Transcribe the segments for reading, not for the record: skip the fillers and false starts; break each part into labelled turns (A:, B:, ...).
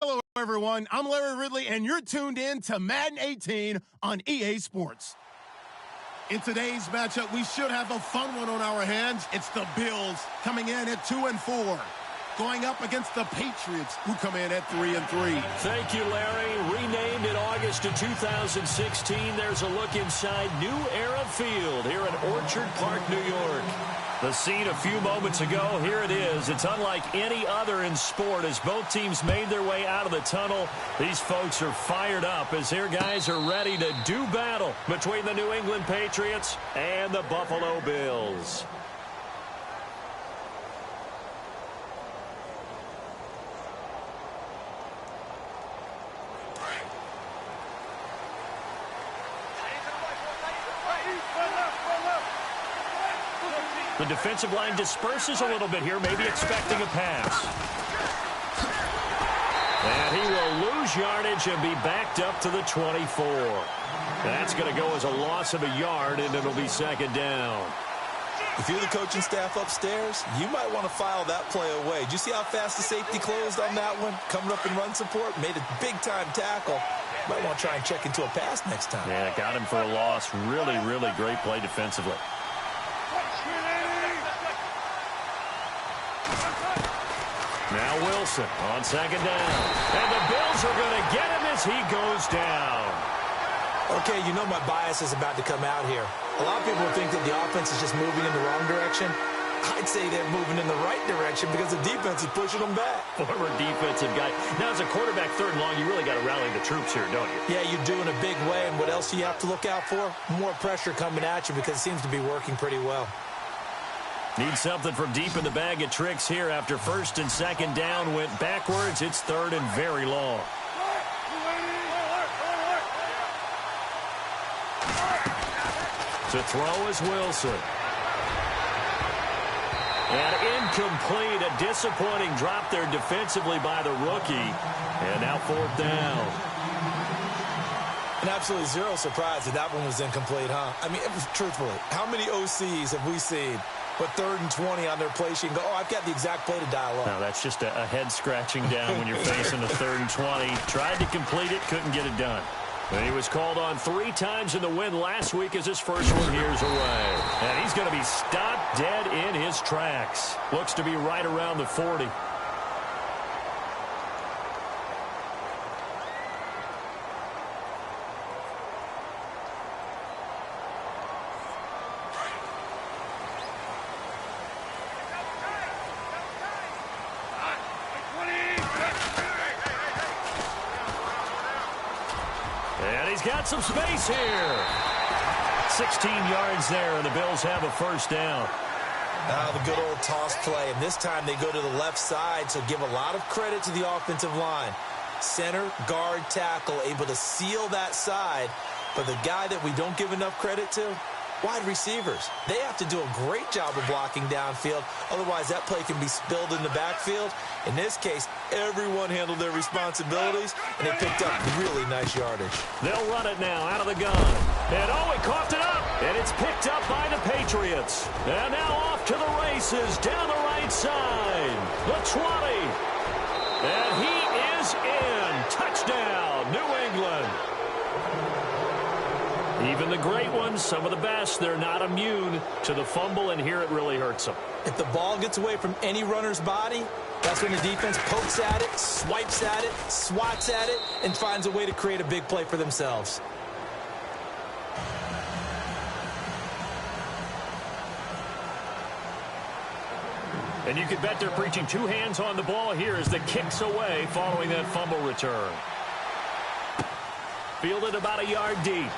A: Hello, everyone. I'm Larry Ridley, and you're tuned in to Madden 18 on EA Sports. In today's matchup, we should have a fun one on our hands. It's the Bills coming in at 2-4, going up against the Patriots, who come in at 3-3.
B: Thank you, Larry. Renamed in August of 2016, there's a look inside New Era Field here in Orchard Park, New York. The scene a few moments ago, here it is. It's unlike any other in sport as both teams made their way out of the tunnel. These folks are fired up as their guys are ready to do battle between the New England Patriots and the Buffalo Bills. The defensive line disperses a little bit here, maybe expecting a pass. And he will lose yardage and be backed up to the 24. That's going to go as a loss of a yard, and it'll be second down.
C: If you're the coaching staff upstairs, you might want to file that play away. Did you see how fast the safety closed on that one? Coming up in run support, made a big-time tackle. Might want to try and check into a pass next time.
B: Yeah, got him for a loss. Really, really great play defensively. Now Wilson on second down. And the Bills are going to get him as he goes down.
C: Okay, you know my bias is about to come out here. A lot of people think that the offense is just moving in the wrong direction. I'd say they're moving in the right direction because the defense is pushing them back.
B: Former defensive guy. Now, as a quarterback, third and long, you really got to rally the troops here, don't you?
C: Yeah, you do in a big way. And what else do you have to look out for? More pressure coming at you because it seems to be working pretty well.
B: Need something from deep in the bag of tricks here after first and second down went backwards. It's third and very long. To throw is Wilson. And incomplete. A disappointing drop there defensively by the rookie. And now fourth down.
C: And absolutely zero surprise that that one was incomplete, huh? I mean, truthfully, how many OCs have we seen with 3rd and 20 on their play sheet and go, oh, I've got the exact play to dial up?
B: No, that's just a head scratching down when you're facing a 3rd and 20. Tried to complete it, couldn't get it done. And he was called on 3 times in the win last week as his first one here's away. And he's going to be stopped dead in his tracks. Looks to be right around the 40. Got some space here. 16 yards there, and the Bills have a first down.
C: Now the good old toss play, and this time they go to the left side, so give a lot of credit to the offensive line. Center, guard, tackle, able to seal that side, but the guy that we don't give enough credit to, wide receivers. They have to do a great job of blocking downfield, otherwise that play can be spilled in the backfield. In this case, everyone handled their responsibilities, and they picked up really nice yardage.
B: They'll run it now out of the gun. And, oh, he coughed it up, and it's picked up by the Patriots. And now off to the races down the right side. The 20. And he is in. Touchdown, New England. Even the great ones, some of the best, they're not immune to the fumble, and here it really hurts them.
C: If the ball gets away from any runner's body, that's when the defense pokes at it, swipes at it, swats at it, and finds a way to create a big play for themselves.
B: And you can bet they're preaching 2 hands on the ball here as the kick's away following that fumble return. Fielded about a yard deep.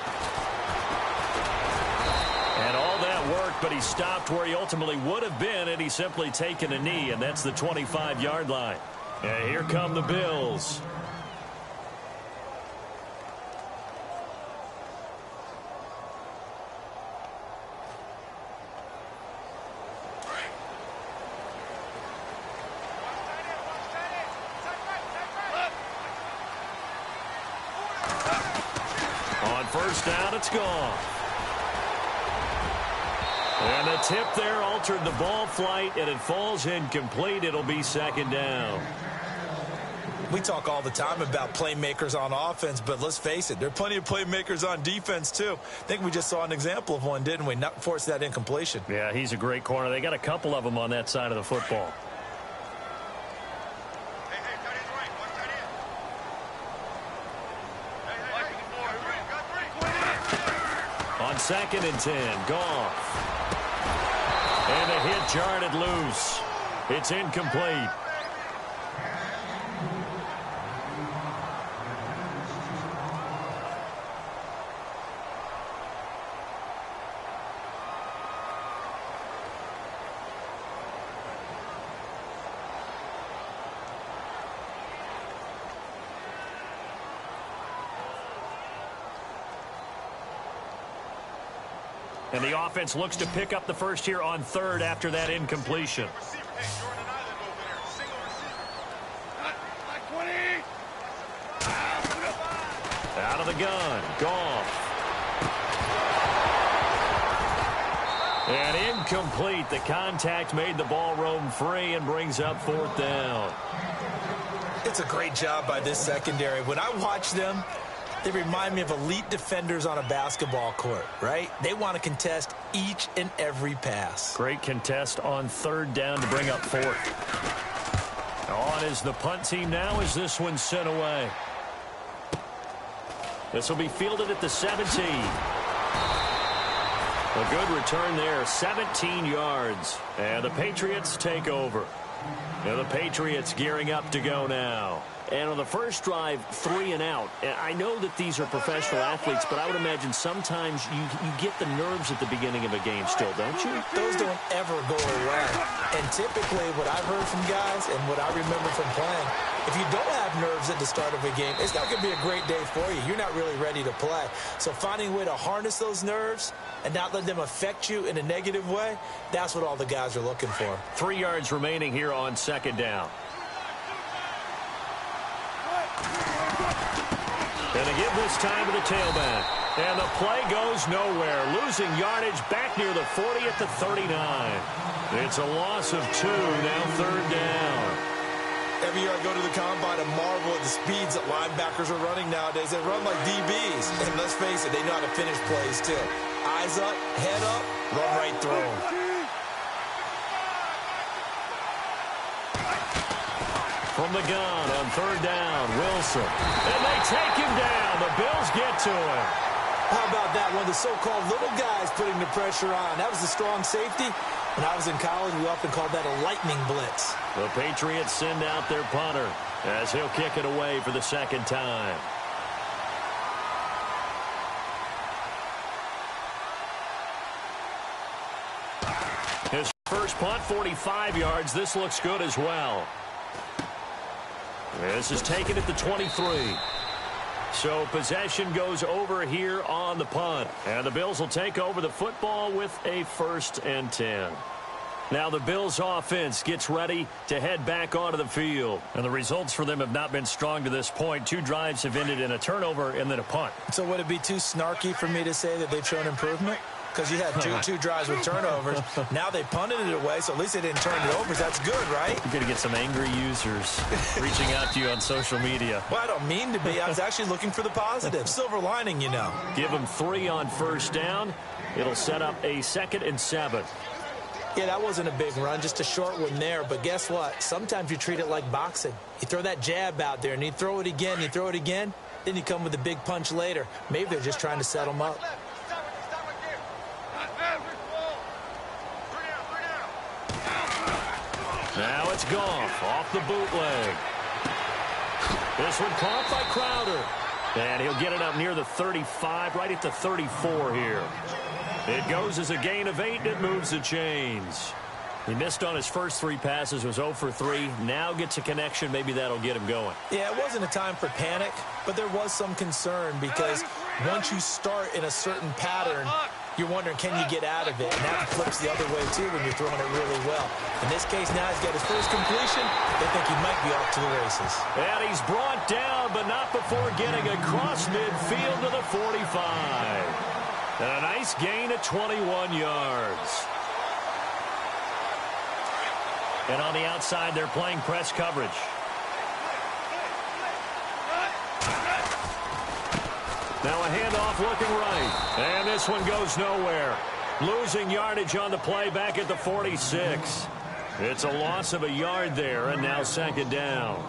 B: And all that worked, but he stopped where he ultimately would have been, and he's simply taken a knee, and that's the 25-yard line. And here come the Bills. On first down, it's gone. And the tip there altered the ball flight, and it falls incomplete. It'll be second down.
C: We talk all the time about playmakers on offense, but let's face it, there are plenty of playmakers on defense, too. I think we just saw an example of one, didn't we? Not force that incompletion.
B: Yeah, he's a great corner. They got a couple of them on that side of the football. On 2nd and 10, Goff. And the hit jarred loose. It's incomplete. And the offense looks to pick up the first here on 3rd after that incompletion. Out of the gun, Goff. And incomplete. The contact made the ball roam free and brings up 4th down.
C: It's a great job by this secondary. When I watch them, they remind me of elite defenders on a basketball court, right? They want to contest each and every pass.
B: Great contest on 3rd down to bring up 4th. On is the punt team now as this one's sent away. This will be fielded at the 17. A good return there, 17 yards. And the Patriots take over. Now the Patriots gearing up to go now. And on the first drive, 3 and out. And I know that these are professional athletes, but I would imagine sometimes you get the nerves at the beginning of a game still, don't you?
C: Those don't ever go away. And typically what I've heard from guys and what I remember from playing, if you don't have nerves at the start of a game, it's not going to be a great day for you. You're not really ready to play. So finding a way to harness those nerves and not let them affect you in a negative way, that's what all the guys are looking for.
B: 3 yards remaining here on 2nd down. And they give this time to the tailback. And the play goes nowhere. Losing yardage back near the 40 at the 39. It's a loss of 2, now 3rd down.
C: Every year I go to the combine and marvel at the speeds that linebackers are running nowadays. They run like DBs. And let's face it, they know how to finish plays too. Eyes up, head up, run right through them.
B: From the gun on 3rd down, Wilson. And they take him down. The Bills get to him.
C: How about that? One of the so-called little guys putting the pressure on. That was the strong safety. When I was in college, we often called that a lightning blitz.
B: The Patriots send out their punter as he'll kick it away for the 2nd time. His first punt, 45 yards. This looks good as well. This is taken at the 23. So possession goes over here on the punt. And the Bills will take over the football with a 1st and 10. Now the Bills offense gets ready to head back onto the field. And the results for them have not been strong to this point. 2 drives have ended in a turnover and then a punt.
C: So would it be too snarky for me to say that they've shown improvement? Because you had two drives with turnovers. Now they punted it away, so at least they didn't turn it over. That's good, right?
B: You're going to get some angry users reaching out to you on social media.
C: Well, I don't mean to be. I was actually looking for the positive. Silver lining, you know.
B: Give them 3 on 1st down. It'll set up a 2nd and 7.
C: Yeah, that wasn't a big run, just a short one there. But guess what? Sometimes you treat it like boxing. You throw that jab out there, and you throw it again, then you come with a big punch later. Maybe they're just trying to set them up.
B: Now it's Goff off the bootleg. This one caught by Crowder. And he'll get it up near the 35, right at the 34 here. It goes as a gain of 8, and it moves the chains. He missed on his first 3 passes, was 0 for 3. Now gets a connection. Maybe that'll get him going.
C: Yeah, it wasn't a time for panic, but there was some concern because once you start in a certain pattern, you're wondering, can you get out of it? And that flips the other way, too, when you're throwing it really well. In this case, now he's got his first completion. They think he might be off to the races.
B: And he's brought down, but not before getting across midfield to the 45. And a nice gain of 21 yards. And on the outside, they're playing press coverage. Now a handoff looking right. And this one goes nowhere. Losing yardage on the play back at the 46. It's a loss of a yard there, and now second down.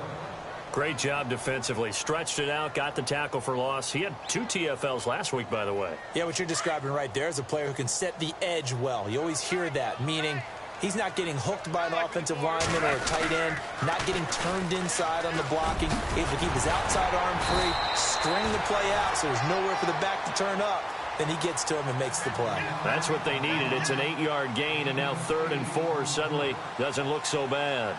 B: Great job defensively. Stretched it out, got the tackle for loss. He had 2 TFLs last week, by the way.
C: Yeah, what you're describing right there is a player who can set the edge well. You always hear that, meaning he's not getting hooked by an offensive lineman or a tight end, not getting turned inside on the blocking. Able to keep his outside arm free, string the play out so there's nowhere for the back to turn up. Then he gets to him and makes the play.
B: That's what they needed. It's an 8-yard gain, and now 3rd and 4 suddenly doesn't look so bad.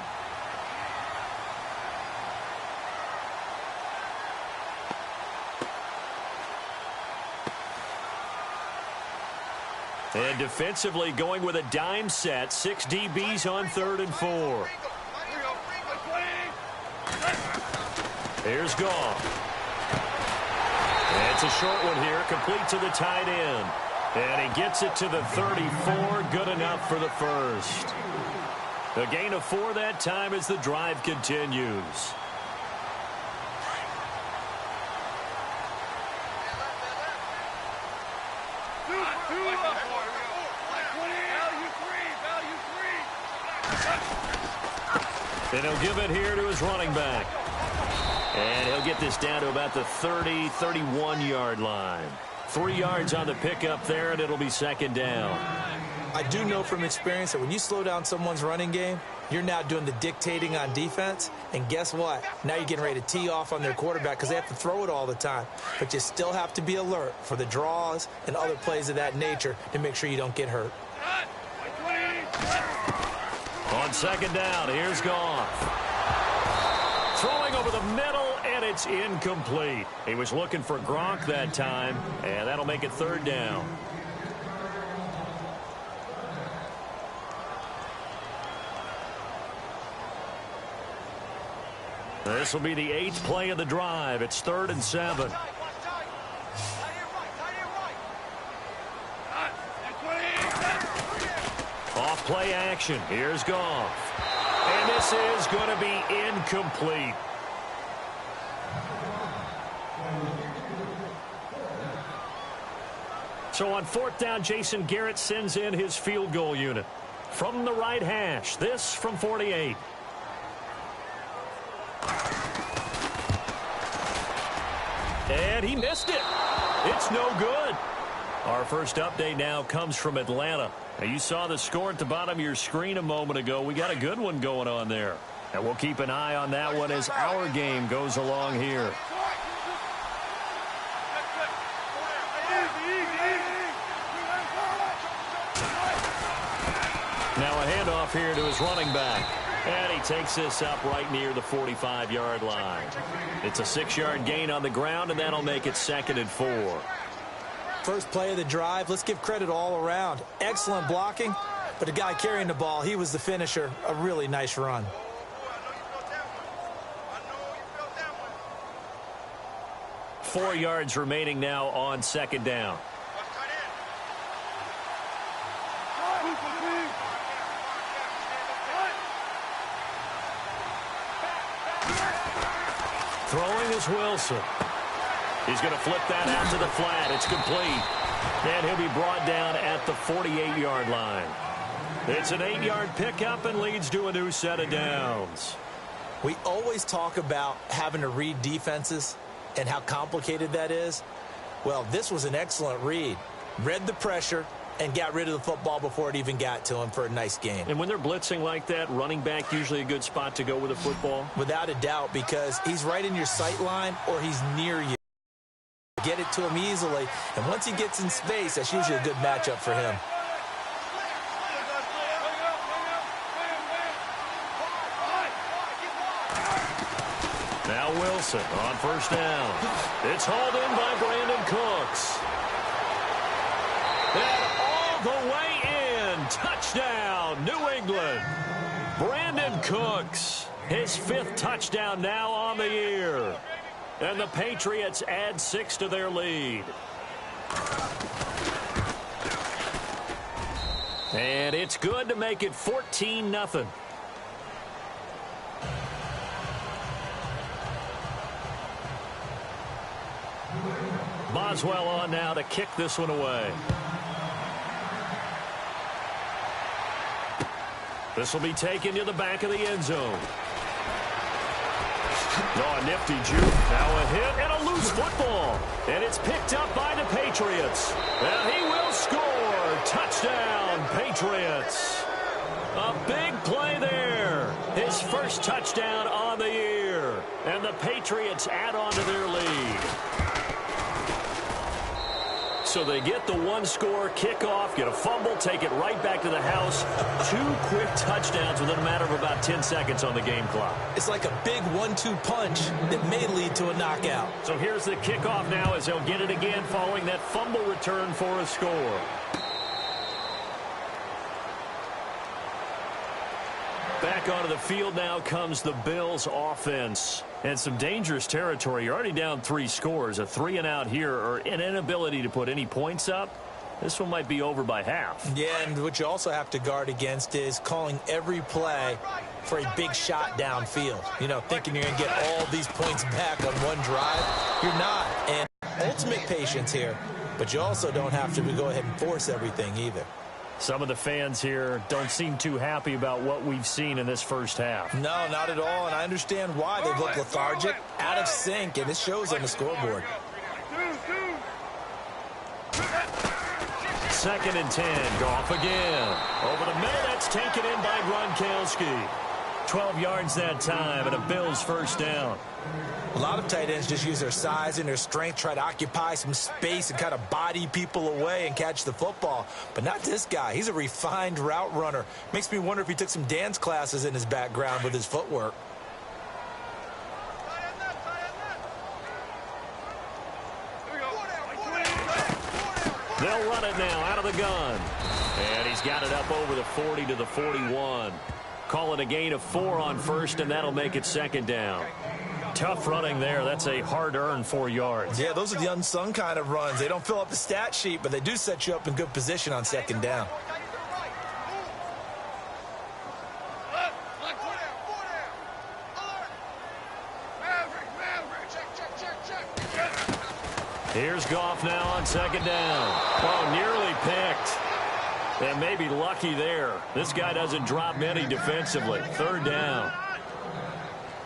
B: And defensively going with a dime set. 6 DBs on 3rd and 4. Here's Goff. It's a short one here, complete to the tight end. And he gets it to the 34, good enough for the first. A gain of 4 that time as the drive continues. And he'll give it here to his running back. And he'll get this down to about the 30, 31-yard line. 3 yards on the pickup there, and it'll be second down.
C: I do know from experience that when you slow down someone's running game, you're now doing the dictating on defense. And guess what? Now you're getting ready to tee off on their quarterback because they have to throw it all the time. But you still have to be alert for the draws and other plays of that nature to make sure you don't get hurt.
B: On second down, here's Goff. Throwing over the middle, and it's incomplete. He was looking for Gronk that time, and that'll make it 3rd down. This will be the 8th play of the drive. It's 3rd and 7. Off play action. Here's Goff. And this is going to be incomplete. So on 4th down, Jason Garrett sends in his field goal unit. From the right hash, this from 48. And he missed it. It's no good. Our first update now comes from Atlanta. Now, you saw the score at the bottom of your screen a moment ago. We got a good one going on there. And we'll keep an eye on that one as our game goes along here. Now a handoff here to his running back. And he takes this up right near the 45-yard line. It's a 6-yard gain on the ground, and that'll make it 2nd and 4.
C: First play of the drive, let's give credit all around. Excellent blocking, but the guy carrying the ball, he was the finisher. A really nice run.
B: Four yards remaining now on second down. Throwing is Wilson. He's going to flip that out to the flat. It's complete. And he'll be brought down at the 48-yard line. It's an 8-yard pickup and leads to a new set of downs.
C: We always talk about having to read defenses and how complicated that is. Well, this was an excellent read. Read the pressure and got rid of the football before it even got to him for a nice gain.
B: And when they're blitzing like that, running back usually a good spot to go with the football?
C: Without a doubt, because he's right in your sight line or he's near you. Get it to him easily, and once he gets in space, that's usually a good matchup for him.
B: Now Wilson on first down. It's hauled in by Brandon Cooks. And all the way in. Touchdown, New England. Brandon Cooks, his 5th touchdown now on the year. And the Patriots add 6 to their lead. And it's good to make it 14-0. Boswell on now to kick this one away. This will be taken to the back of the end zone. Oh, a nifty juke. Now a hit and a loose football. And it's picked up by the Patriots. And he will score. Touchdown, Patriots. A big play there. His first touchdown on the year. And the Patriots add on to their lead. So they get the one-score kickoff, get a fumble, take it right back to the house. 2 quick touchdowns within a matter of about 10 seconds on the game clock.
C: It's like a big 1-2 punch that may lead to a knockout.
B: So here's the kickoff now as they'll get it again following that fumble return for a score. Back onto the field now comes the Bills offense. And some dangerous territory. You're already down 3 scores. A 3-and-out here or an inability to put any points up. This one might be over by half.
C: Yeah, and what you also have to guard against is calling every play for a big shot downfield. You know, thinking you're going to get all these points back on one drive. You're not. And ultimate patience here. But you also don't have to go ahead and force everything either.
B: Some of the fans here don't seem too happy about what we've seen in this first half.
C: No, not at all, and I understand why. They look lethargic, out of sync, and it shows on the scoreboard.
B: 2nd and 10. Goff again. Over the middle, that's taken in by Gronkowski. 12 yards that time, and a Bills first down.
C: A lot of tight ends just use their size and their strength, try to occupy some space and kind of body people away and catch the football. But not this guy. He's a refined route runner. Makes me wonder if he took some dance classes in his background with his footwork.
B: They'll run it now out of the gun. And he's got it up over the 40 to the 41. Call it a gain of 4 on first, and that'll make it 2nd down. Tough running there. That's a hard-earned 4 yards.
C: Yeah, those are the unsung kind of runs. They don't fill up the stat sheet, but they do set you up in good position on 2nd down.
B: Here's Goff now on 2nd down. Oh, nearly picked. And maybe lucky there. This guy doesn't drop many defensively. 3rd down.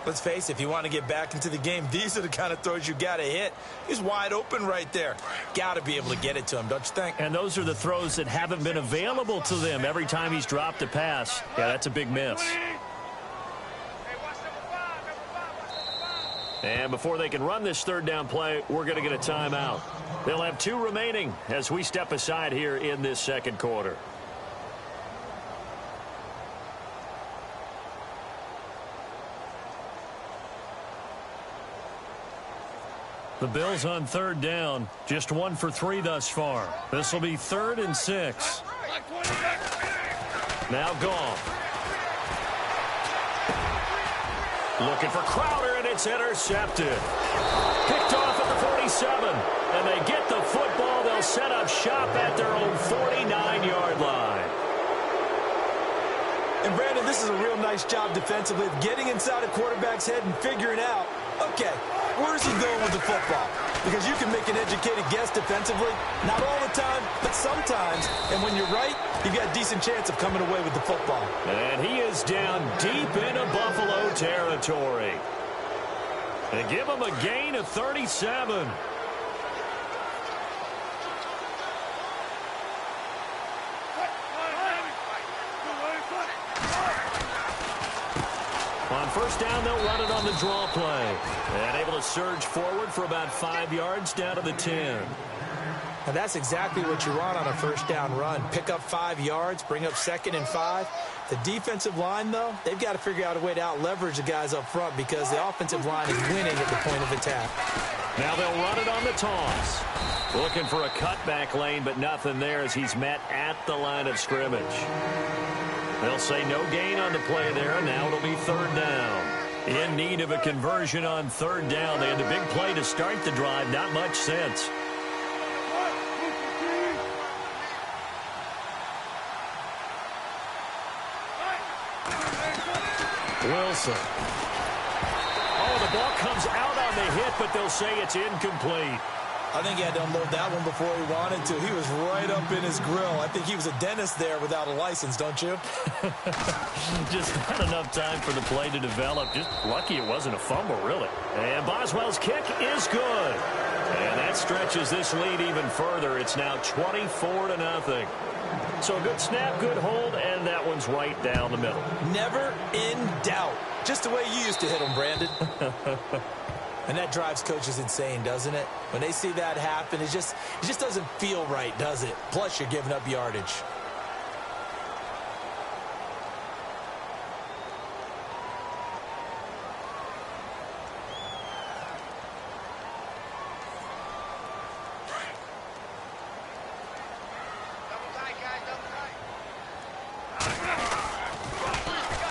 C: Let's face it, if you want to get back into the game, these are the kind of throws you got to hit. He's wide open right there. Got to be able to get it to him, don't you think?
B: And those are the throws that haven't been available to them every time he's dropped a pass. Yeah, that's a big miss. And before they can run this 3rd down play, we're going to get a timeout. They'll have 2 remaining as we step aside here in this 2nd quarter. The Bills on 3rd down, just 1 for 3 thus far. This will be 3rd and 6. Now Goff. Looking for Crowder, and it's intercepted. Picked off at the 47, and they get the football. They'll set up shop at their own 49-yard line.
C: And, Brandon, this is a real nice job defensively of getting inside a quarterback's head and figuring out, okay, where's he going with the football? Because you can make an educated guess defensively. Not all the time, but sometimes. And when you're right, you've got a decent chance of coming away with the football.
B: And he is down deep into Buffalo territory. And give him a gain of 37. On 1st down, they'll run it on the draw play. And able to surge forward for about 5 yards down to the 10.
C: And that's exactly what you want on a 1st down run. Pick up 5 yards, bring up 2nd and 5. The defensive line, though, they've got to figure out a way to out-leverage the guys up front because the offensive line is winning at the point of attack.
B: Now they'll run it on the toss. Looking for a cutback lane, but nothing there as he's met at the line of scrimmage. They'll say no gain on the play there, and now it'll be 3rd down. In need of a conversion on 3rd down. They had the big play to start the drive. Not much sense. Wilson. Oh, the ball comes out on the hit, but they'll say it's incomplete.
C: I think he had to unload that one before he wanted to. He was right up in his grill. I think he was a dentist there without a license, don't you?
B: Just not enough time for the play to develop. Just lucky it wasn't a fumble, really. And Boswell's kick is good. And that stretches this lead even further. It's now 24-0. So a good snap, good hold, and that one's right down the middle.
C: Never in doubt. Just the way you used to hit them, Brandon. And that drives coaches insane, doesn't it? When they see that happen, it just doesn't feel right, does it? Plus, you're giving up yardage.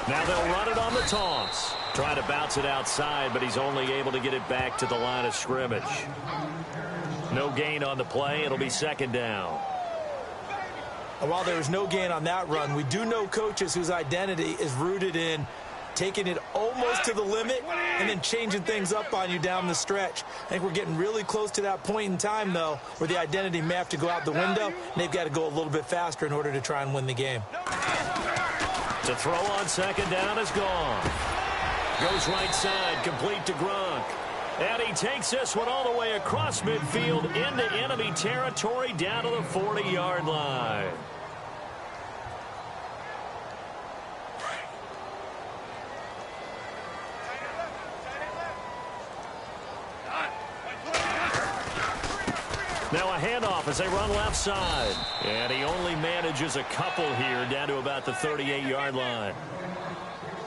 B: Now they'll run it on the toss. Trying to bounce it outside, but he's only able to get it back to the line of scrimmage. No gain on the play. It'll be second down.
C: And while there was no gain on that run, we do know coaches whose identity is rooted in taking it almost to the limit and then changing things up on you down the stretch. I think we're getting really close to that point in time, though, where the identity may have to go out the window, and they've got to go a little bit faster in order to try and win the game.
B: The throw on second down is gone. Goes right side, complete to Gronk. And he takes this one all the way across midfield into enemy territory down to the 40-yard line. Now a handoff as they run left side. And he only manages a couple here down to about the 38-yard line.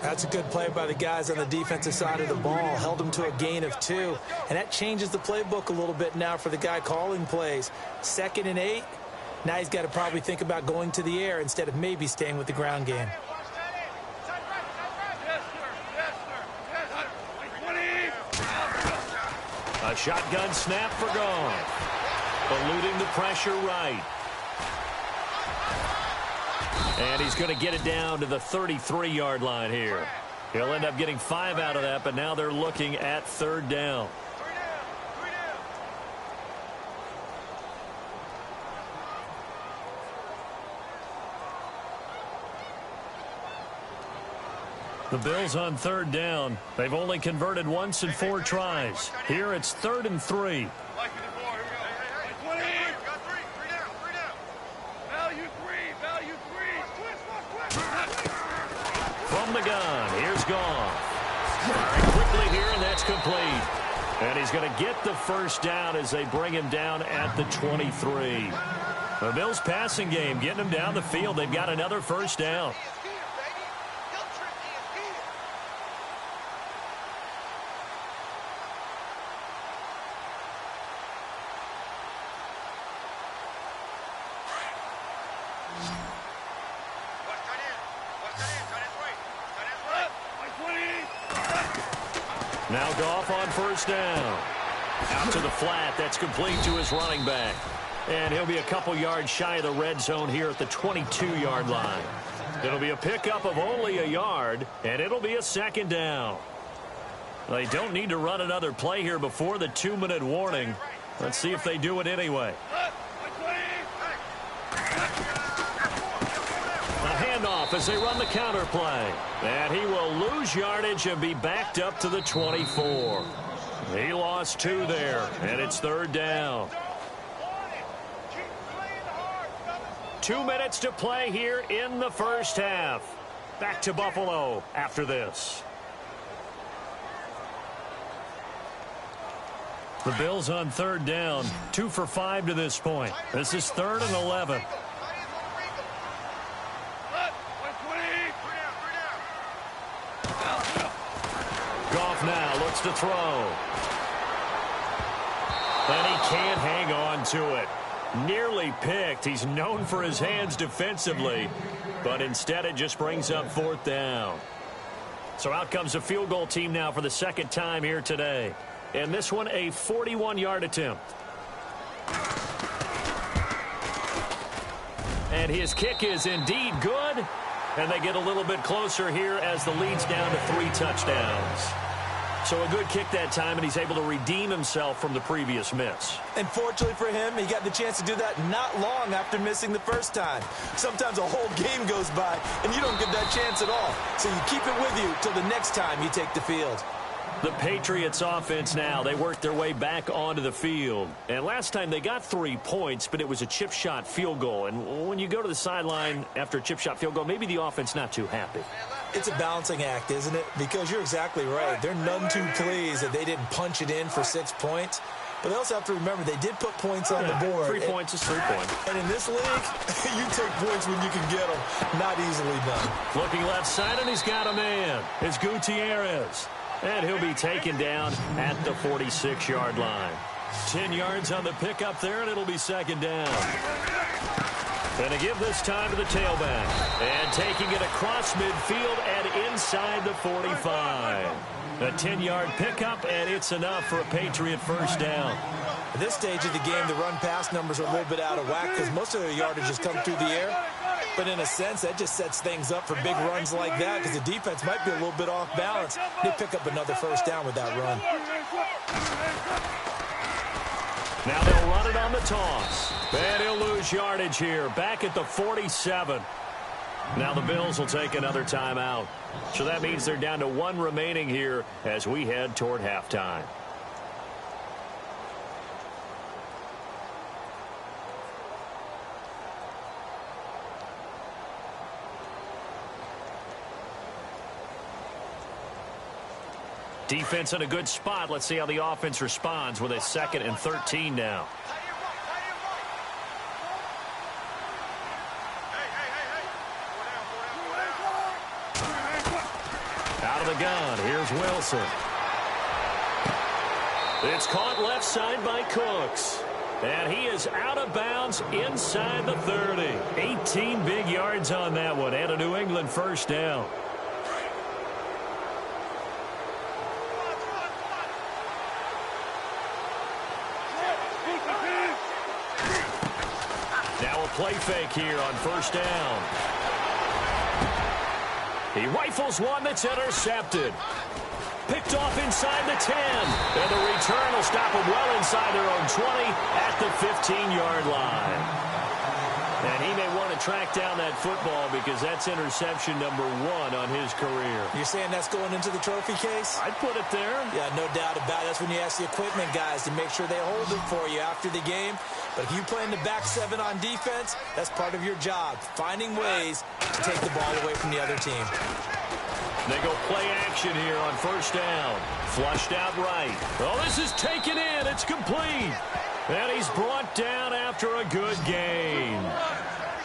C: That's a good play by the guys on the defensive side of the ball. Held them to a gain of 2. And that changes the playbook a little bit now for the guy calling plays. 2nd and 8. Now he's got to probably think about going to the air instead of maybe staying with the ground game.
B: A shotgun snap for Goff. Eluding the pressure right. And he's going to get it down to the 33-yard line here. He'll end up getting 5 out of that, but now they're looking at third down. The Bills on third down. They've only converted once in 4 tries. Here it's 3rd and 3. From the gun, here's Goff. Firing quickly here, and that's complete. And he's going to get the first down as they bring him down at the 23. The Bills passing game, getting him down the field. They've got another first down. Now Goff on first down. Out to the flat. That's complete to his running back. And he'll be a couple yards shy of the red zone here at the 22-yard line. It'll be a pickup of only a yard, and it'll be a second down. They don't need to run another play here before the 2-minute warning. Let's see if they do it anyway. Handoff as they run the counter play. And he will lose yardage and be backed up to the 24. He lost 2 there, and it's third down. 2 minutes to play here in the first half. Back to Buffalo after this. The Bills on third down, 2 for 5 to this point. This is 3rd and 11. Goff now looks to throw. And he can't hang on to it. Nearly picked. He's known for his hands defensively, but instead it just brings up 4th down. So out comes the field goal team now for the second time here today. And this one a 41-yard attempt. And his kick is indeed good. And they get a little bit closer here as the lead's down to 3 touchdowns. So a good kick that time, and he's able to redeem himself from the previous miss.
C: And fortunately for him, he got the chance to do that not long after missing the first time. Sometimes a whole game goes by, and you don't get that chance at all. So you keep it with you till the next time you take the field.
B: The Patriots offense now, they worked their way back onto the field. And last time they got 3 points, but it was a chip shot field goal. And when you go to the sideline after a chip shot field goal, maybe the offense not too happy.
C: It's a balancing act, isn't it? Because you're exactly right. They're none too pleased that they didn't punch it in for 6 points. But they also have to remember they did put points on the board.
B: 3 points is 3 points.
C: And in this league, you take points when you can get them. Not easily done.
B: Looking left side, and he's got a man. It's Gutierrez. And he'll be taken down at the 46-yard line. 10 yards on the pickup there, and it'll be second down. And to give this time to the tailback. And taking it across midfield and inside the 45. A 10-yard pickup, and it's enough for a Patriot first down.
C: At this stage of the game, the run-pass numbers are a little bit out of whack because most of their yardage has come through the air. But in a sense, that just sets things up for big runs like that because the defense might be a little bit off balance. They pick up another first down with that run.
B: Now they'll run it on the toss. And he'll lose yardage here, back at the 47. Now the Bills will take another timeout. So that means they're down to 1 remaining here as we head toward halftime. Defense in a good spot. Let's see how the offense responds with a 2nd and 13 now. Out of the gun, here's Wilson. It's caught left side by Cooks. And he is out of bounds inside the 30. 18 big yards on that one, and a New England first down. Now a play fake here on first down. He rifles one that's intercepted. Picked off inside the 10. And the return will stop him well inside their own 20 at the 15-yard line. And he may want to track down that football because that's interception number 1 on his career.
C: You're saying that's going into the trophy case?
B: I'd put it there.
C: Yeah, no doubt about it. That's when you ask the equipment guys to make sure they hold it for you after the game. But if you play in the back 7 on defense, that's part of your job, finding ways to take the ball away from the other team.
B: They go play action here on first down. Flushed out right. Oh, this is taken in. It's complete. And he's brought down after a good gain.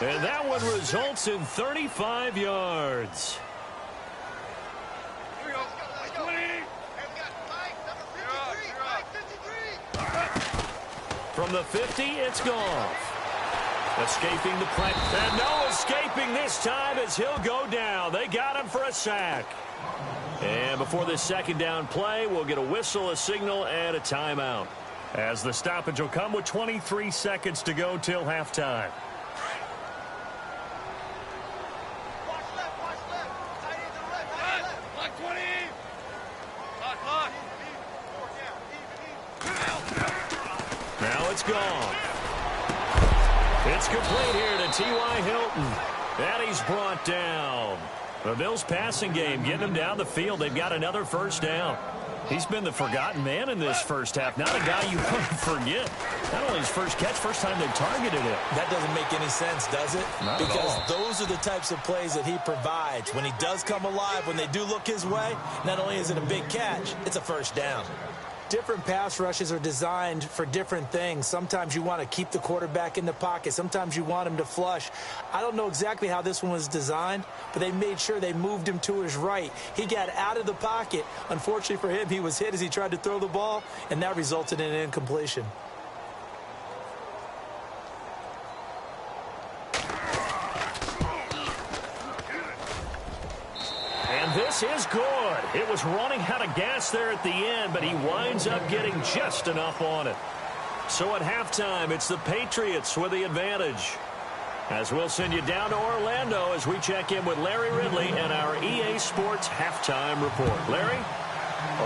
B: And that one results in 35 yards. From the 50, it's Goff. Escaping the pressure. And no escaping this time as he'll go down. They got him for a sack. And before this second down play, we'll get a whistle, a signal, and a timeout. As the stoppage will come with 23 seconds to go till halftime. Now it's gone. It's complete here to T.Y. Hilton. And he's brought down. The Bills passing game getting him down the field. They've got another first down. He's been the forgotten man in this first half. Not a guy you want to forget. Not only his first catch, first time they've targeted him.
C: That doesn't make any sense, does it?
B: Not
C: because
B: at all.
C: Those are the types of plays that he provides. When he does come alive, when they do look his way, not only is it a big catch, it's a first down. Different pass rushes are designed for different things. Sometimes you want to keep the quarterback in the pocket. Sometimes you want him to flush. I don't know exactly how this one was designed, but they made sure they moved him to his right. He got out of the pocket. Unfortunately for him, he was hit as he tried to throw the ball, and that resulted in an incompletion.
B: This is good. It was running out of gas there at the end, but he winds up getting just enough on it. So at halftime, it's the Patriots with the advantage. As we'll send you down to Orlando as we check in with Larry Ridley and our EA Sports Halftime Report. Larry,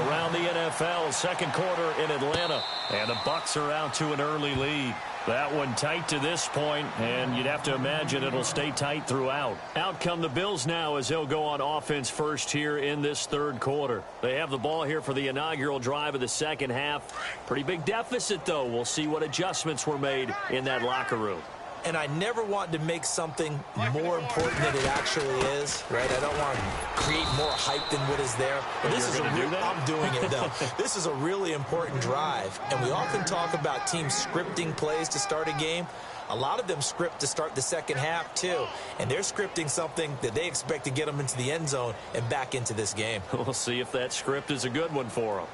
B: around the NFL, second quarter in Atlanta. And the Bucs are out to an early lead. That one tight to this point, and you'd have to imagine it'll stay tight throughout. Out come the Bills now as they'll go on offense first here in this third quarter. They have the ball here for the inaugural drive of the second half. Pretty big deficit, though. We'll see what adjustments were made in that locker room.
C: And I never want to make something more important than it actually is, right? I don't want to create more hype than what is there. But this is I'm doing it, though. This is a really important drive. And we often talk about teams scripting plays to start a game. A lot of them script to start the second half, too. And they're scripting something that they expect to get them into the end zone and back into this game.
B: We'll see if that script is a good one for them.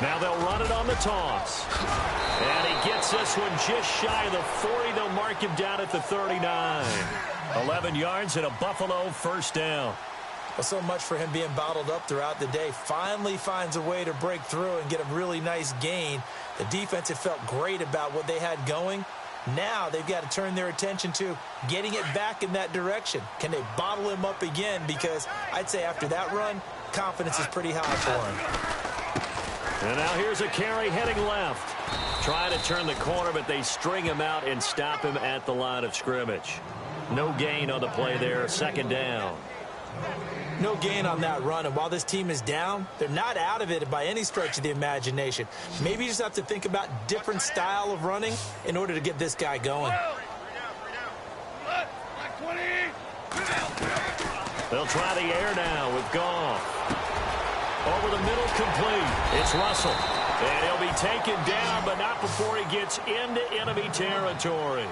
B: Now they'll run it on the toss. And he gets this one just shy of the 40. They'll mark him down at the 39. 11 yards and a Buffalo first down.
C: Well, so much for him being bottled up throughout the day. Finally finds a way to break through and get a really nice gain. The defense had felt great about what they had going. Now they've got to turn their attention to getting it back in that direction. Can they bottle him up again? Because I'd say after that run, confidence is pretty high for him.
B: And now here's a carry heading left. Trying to turn the corner, but they string him out and stop him at the line of scrimmage. No gain on the play there, second down.
C: No gain on that run, and while this team is down, they're not out of it by any stretch of the imagination. Maybe you just have to think about different style of running in order to get this guy going.
B: They'll try the air now with Goff. Over the middle, complete. It's Russell. And he'll be taken down, but not before he gets into enemy territory.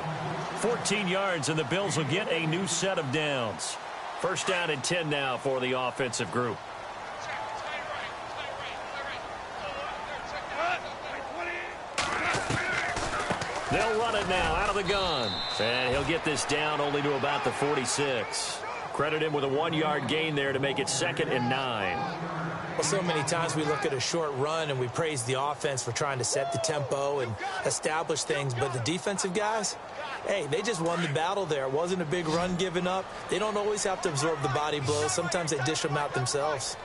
B: 14 yards, and the Bills will get a new set of downs. First down and 10 now for the offensive group. They'll run it now out of the gun. And he'll get this down only to about the 46. Credit him with a 1-yard gain there to make it 2nd and 9.
C: Well, so many times we look at a short run and we praise the offense for trying to set the tempo and establish things. But the defensive guys, hey, they just won the battle there. It wasn't a big run given up. They don't always have to absorb the body blows. Sometimes they dish them out themselves.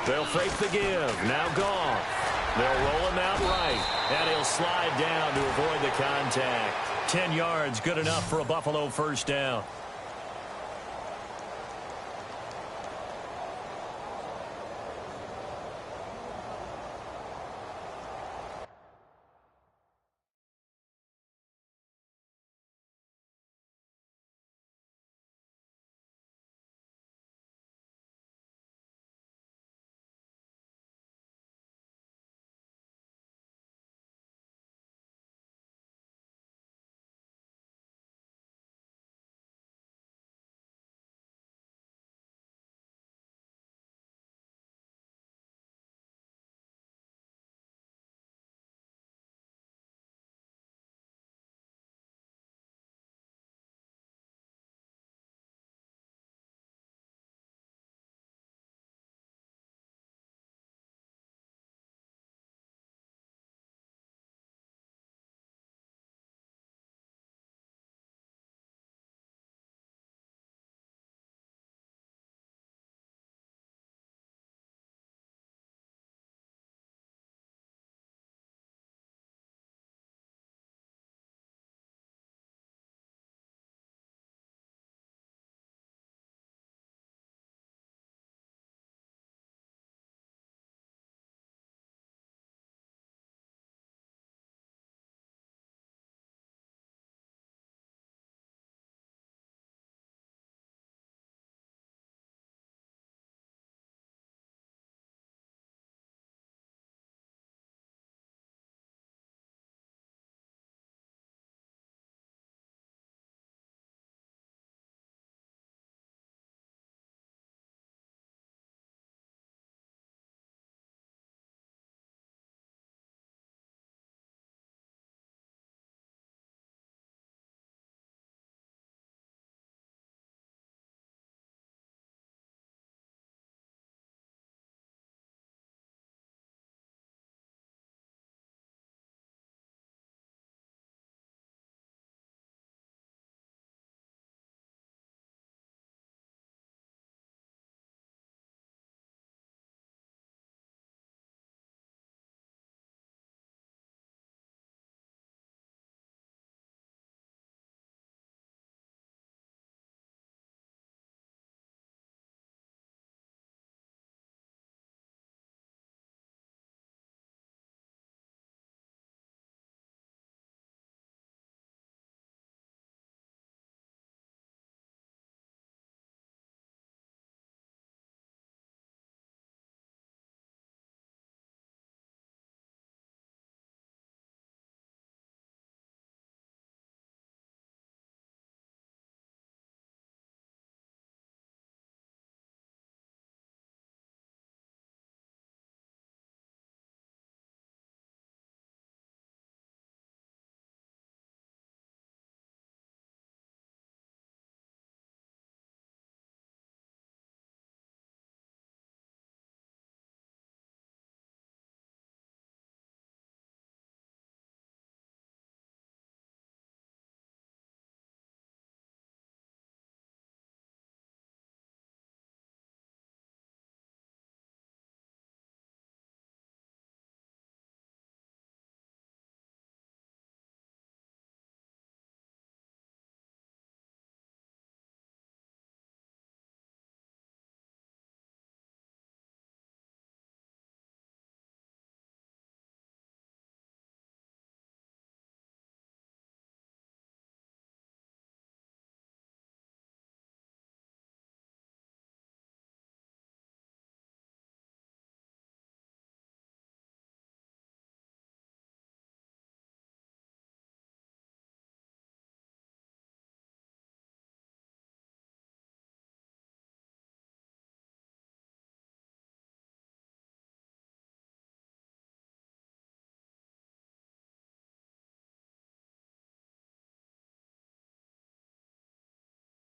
B: They'll fake the give. Now Goff. They'll roll him out right. And he'll slide down to avoid the contact. 10 yards, good enough for a Buffalo first down.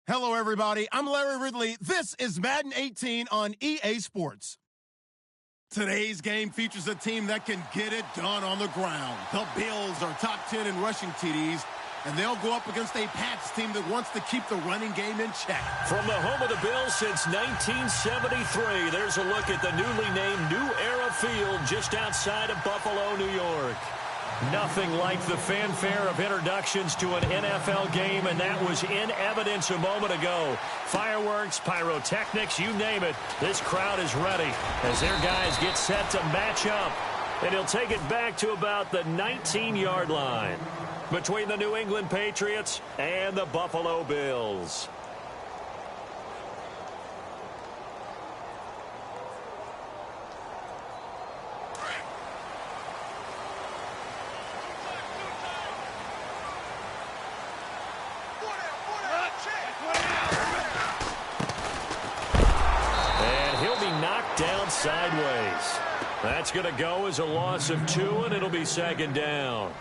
A: Hello, everybody. I'm Larry Ridley. This is Madden 18 on EA Sports. Today's game features a team that can get it done on the ground. The Bills are top 10 in rushing TDs, and they'll go up against a Pats team that wants to keep the running game in check.
B: From the home of the Bills since 1973, there's a look at the newly named New Era Field just outside of Buffalo, New York. Nothing like the fanfare of introductions to an NFL game, and that was in evidence a moment ago. Fireworks, pyrotechnics, you name it. This crowd is ready as their guys get set to match up. And he'll take it back to about the 19-yard line between the New England Patriots and the Buffalo Bills. Down sideways. That's going to go as a loss of 2, and it'll be second down.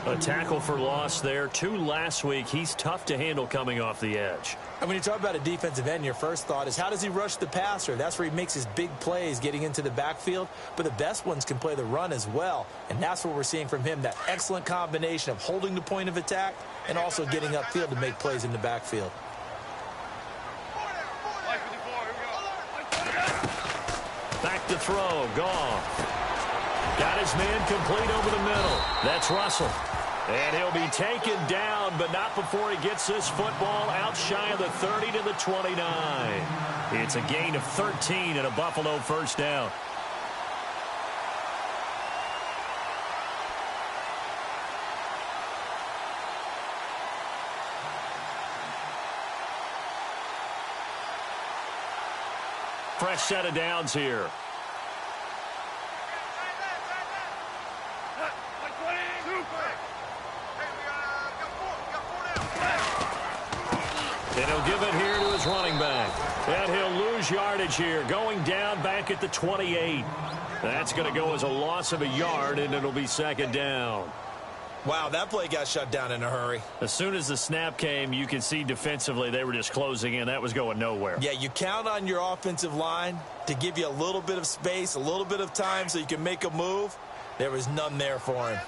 B: A tackle for loss there. 2 last week. He's tough to handle coming off the edge.
C: And when you talk about a defensive end, your first thought is, how does he rush the passer? That's where he makes his big plays getting into the backfield. But the best ones can play the run as well. And that's what we're seeing from him, that excellent combination of holding the point of attack and also getting upfield to make plays in the backfield.
B: Back to throw. Goff. Got his man complete over the middle. That's Russell. And he'll be taken down, but not before he gets this football out shy of the 30 to the 29. It's a gain of 13 and a Buffalo first down. Fresh set of downs here. And he'll give it here to his running back. And he'll lose yardage here, going down back at the 28. That's going to go as a loss of a yard, and it'll be second down.
C: Wow, that play got shut down in a hurry.
B: As soon as the snap came, you could see defensively they were just closing in. That was going nowhere.
C: Yeah, you count on your offensive line to give you a little bit of space, a little bit of time so you can make a move. There was none there for him.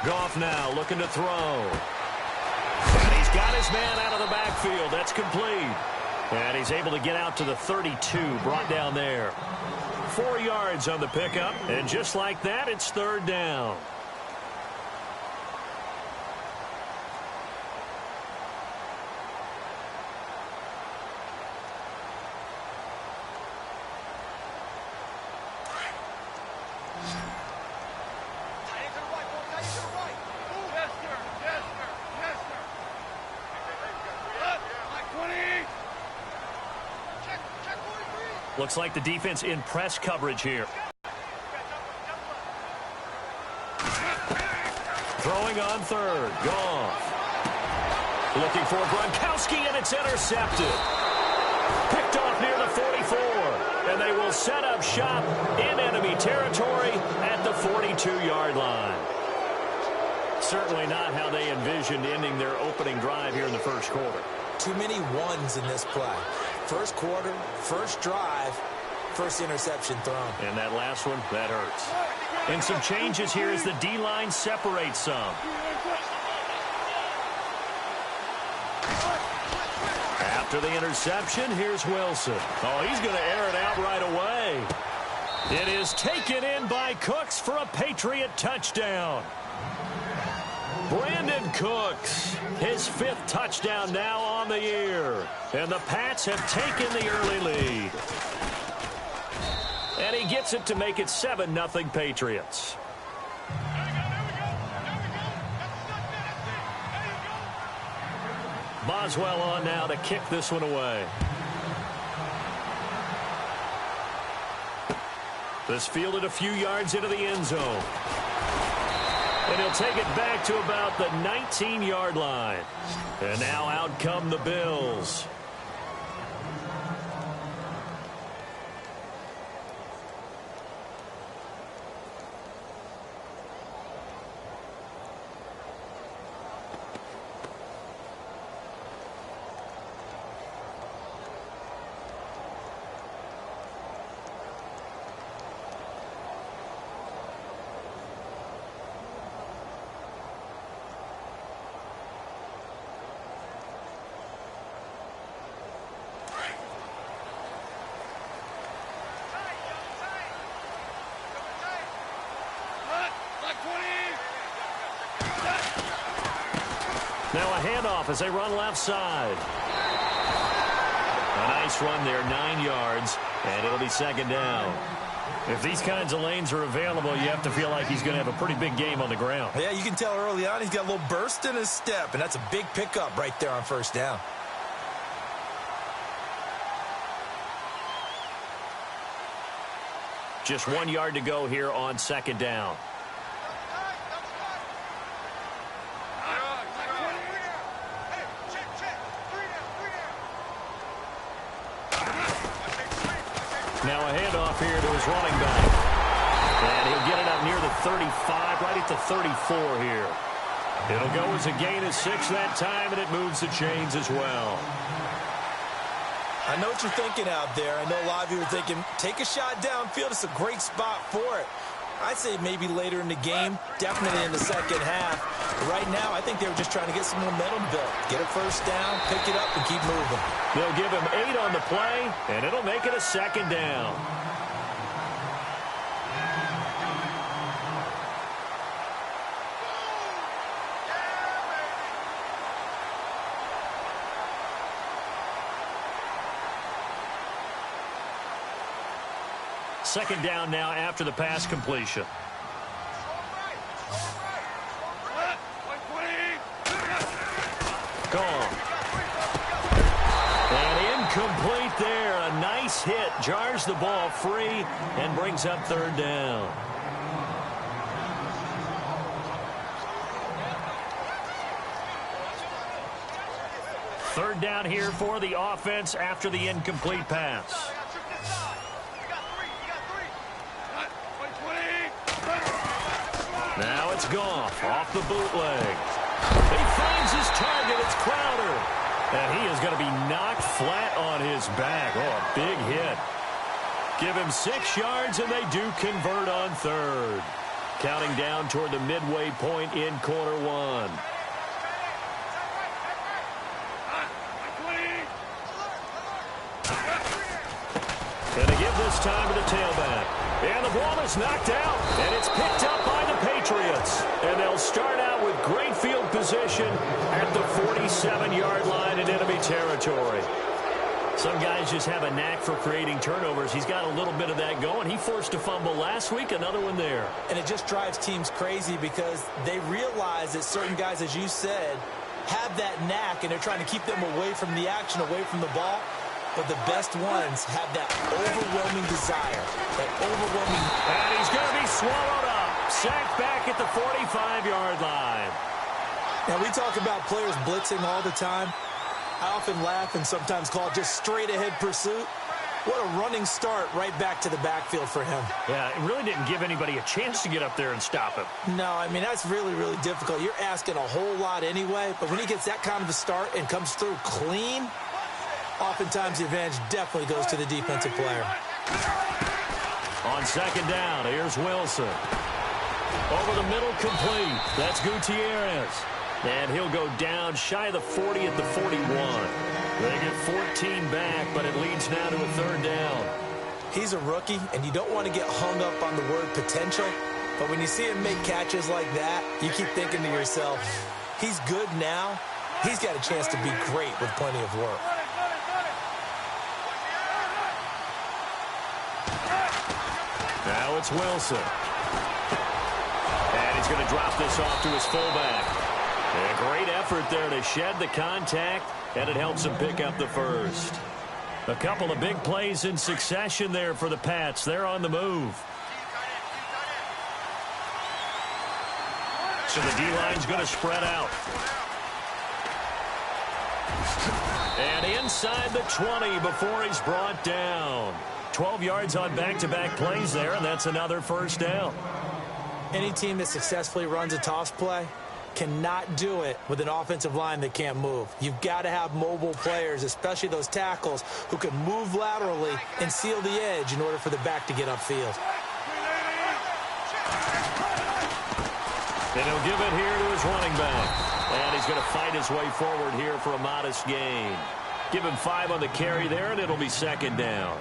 B: Goff now looking to throw. And he's got his man out of the backfield. That's complete. And he's able to get out to the 32, brought down there. 4 yards on the pickup, and just like that, it's third down. Looks like the defense in press coverage here. Throwing on third. Goff. Looking for Gronkowski, and it's intercepted. Picked off near the 44. And they will set up shop in enemy territory at the 42-yard line. Certainly not how they envisioned ending their opening drive here in the first quarter.
C: Too many ones in this play. First quarter, first drive, first interception thrown.
B: And that last one, that hurts. And some changes here as the D-line separates some. After the interception, here's Wilson. Oh, he's going to air it out right away. It is taken in by Cooks for a Patriot touchdown. Brandon Cooks, his 5th touchdown now on the year. And the Pats have taken the early lead. And he gets it to make it 7-0 Patriots. Boswell on now to kick this one away. This fielded a few yards into the end zone. And he'll take it back to about the 19-yard line. And now out come the Bills. Now a handoff as they run left side. A nice run there, 9 yards, and it'll be second down. If these kinds of lanes are available, you have to feel like he's going to have a pretty big game on the ground.
C: Yeah, you can tell early on he's got a little burst in his step, and that's a big pickup right there on first down.
B: Just 1 yard to go here on second down. Now a handoff here to his running back. And he'll get it up near the 35, right at the 34 here. It'll go as a gain of 6 that time, and it moves the chains as well.
C: I know what you're thinking out there. I know a lot of you are thinking, take a shot downfield. It's a great spot for it. I'd say maybe later in the game, definitely in the second half. But right now, I think they were just trying to get some momentum built. Get a first down, pick it up, and keep moving.
B: They'll give him 8 on the play, and it'll make it a second down. Second down now after the pass completion. Gone. And incomplete there. A nice hit. Jars the ball free and brings up third down. Third down here for the offense after the incomplete pass. Now it's Goff off the bootleg. He finds his target. It's Crowder. And he is going to be knocked flat on his back. Oh, a big hit. Give him 6 yards, and they do convert on third. Counting down toward the midway point in quarter one. And they give this time to the tailback. And the ball is knocked out, and it's picked up by the Patriots. And they'll start out with great field position at the 47-yard line in enemy territory. Some guys just have a knack for creating turnovers. He's got a little bit of that going. He forced a fumble last week, another one there.
C: And it just drives teams crazy because they realize that certain guys, as you said, have that knack, and they're trying to keep them away from the action, away from the ball. But the best ones have that overwhelming desire, that overwhelming...
B: And he's going to be swallowed up. Sacked back at the 45-yard line.
C: Now, we talk about players blitzing all the time. I often laugh and sometimes call it just straight-ahead pursuit. What a running start right back to the backfield for him.
B: Yeah, it really didn't give anybody a chance to get up there and stop him.
C: No, I mean, that's really, really difficult. You're asking a whole lot anyway, but when he gets that kind of a start and comes through clean... Oftentimes, the advantage definitely goes to the defensive player.
B: On second down, here's Wilson. Over the middle, complete. That's Gutierrez. And he'll go down shy of the 40 at the 41. They get 14 back, but it leads now to a third down.
C: He's a rookie, and you don't want to get hung up on the word potential. But when you see him make catches like that, you keep thinking to yourself, he's good now. He's got a chance to be great with plenty of work.
B: Now it's Wilson. And he's going to drop this off to his fullback. And a great effort there to shed the contact, and it helps him pick up the first. A couple of big plays in succession there for the Pats. They're on the move. So the D-line's going to spread out. And inside the 20 before he's brought down. 12 yards on back-to-back plays there, and that's another first down.
C: Any team that successfully runs a toss play cannot do it with an offensive line that can't move. You've got to have mobile players, especially those tackles, who can move laterally and seal the edge in order for the back to get upfield.
B: And he'll give it here to his running back. And he's going to fight his way forward here for a modest gain. Give him 5 on the carry there, and it'll be second down.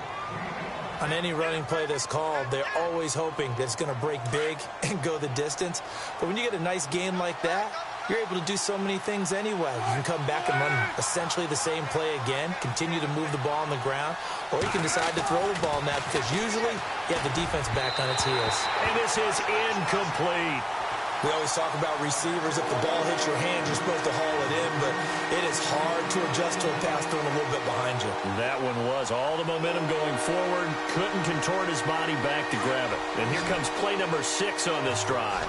C: On any running play that's called, they're always hoping that it's going to break big and go the distance. But when you get a nice game like that, you're able to do so many things anyway. You can come back and run essentially the same play again, continue to move the ball on the ground, or you can decide to throw the ball now because usually you have the defense back on its heels.
B: And this is incomplete.
C: We always talk about receivers. If the ball hits your hand, you're supposed to haul it in, but it is hard to adjust to a pass thrown a little bit behind you.
B: That one was all the momentum going forward. Couldn't contort his body back to grab it. And here comes play number 6 on this drive.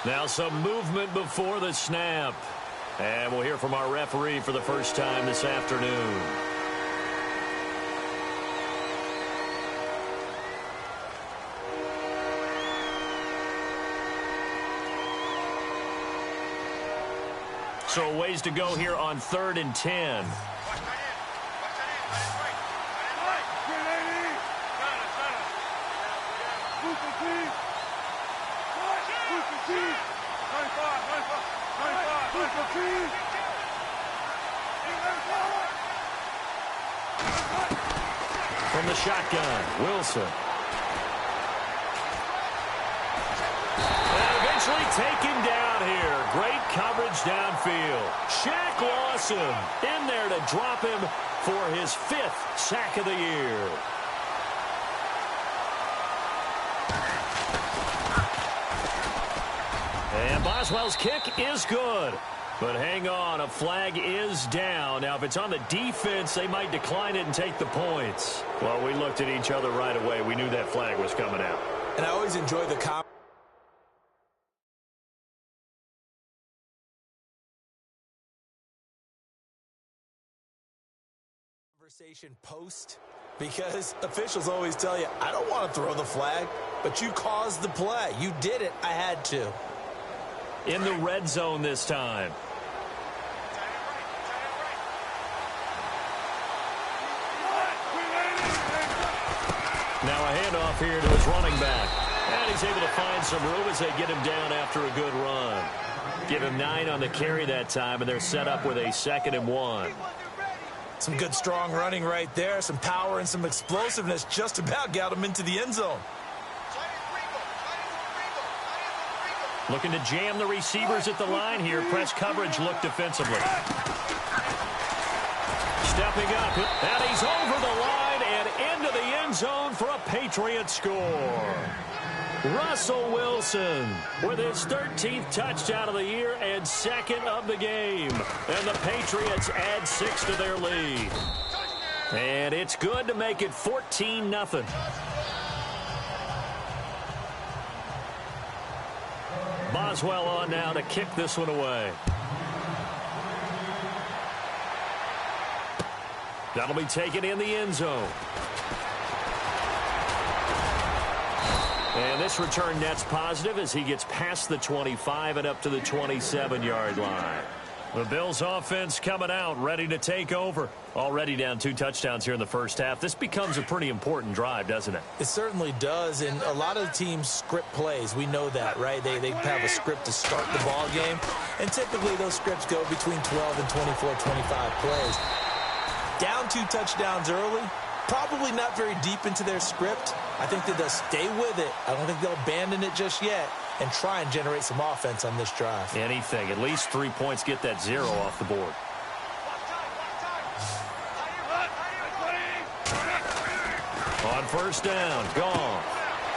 B: Now some movement before the snap. And we'll hear from our referee for the first time this afternoon. So ways to go here on 3rd and 10. From the shotgun, Wilson. And eventually taken down here. Great coverage downfield. Shaq Lawson in there to drop him for his 5th sack of the year. And Boswell's kick is good. But hang on, a flag is down. Now, if it's on the defense, they might decline it and take the points. Well, we looked at each other right away. We knew that flag was coming out.
C: And I always enjoy the conversation post, because officials always tell you, I don't want to throw the flag, but you caused the play. You did it. I had to.
B: In the red zone this time. Now a handoff here to his running back. And he's able to find some room as they get him down after a good run. Give him 9 on the carry that time, and they're set up with a 2nd and 1.
C: Some good, strong running right there. Some power and some explosiveness just about got him into the end zone.
B: Looking to jam the receivers at the line here. Press coverage look defensively. Stepping up, and he's over the line and into the end zone for a Patriot score. Russell Wilson with his 13th touchdown of the year and 2nd of the game. And the Patriots add 6 to their lead. And it's good to make it 14-0. Boswell on now to kick this one away. That'll be taken in the end zone. And this return net's positive as he gets past the 25 and up to the 27-yard line. The Bills offense coming out, ready to take over. Already down 2 touchdowns here in the first half. This becomes a pretty important drive, doesn't it?
C: It certainly does, and a lot of teams script plays. We know that, right? They have a script to start the ball game, and typically those scripts go between 12 and 24, 25 plays. Down 2 touchdowns early, probably not very deep into their script. I think that they'll stay with it. I don't think they'll abandon it just yet and try and generate some offense on this drive.
B: Anything. At least 3 points, get that 0 off the board. On first down, gone.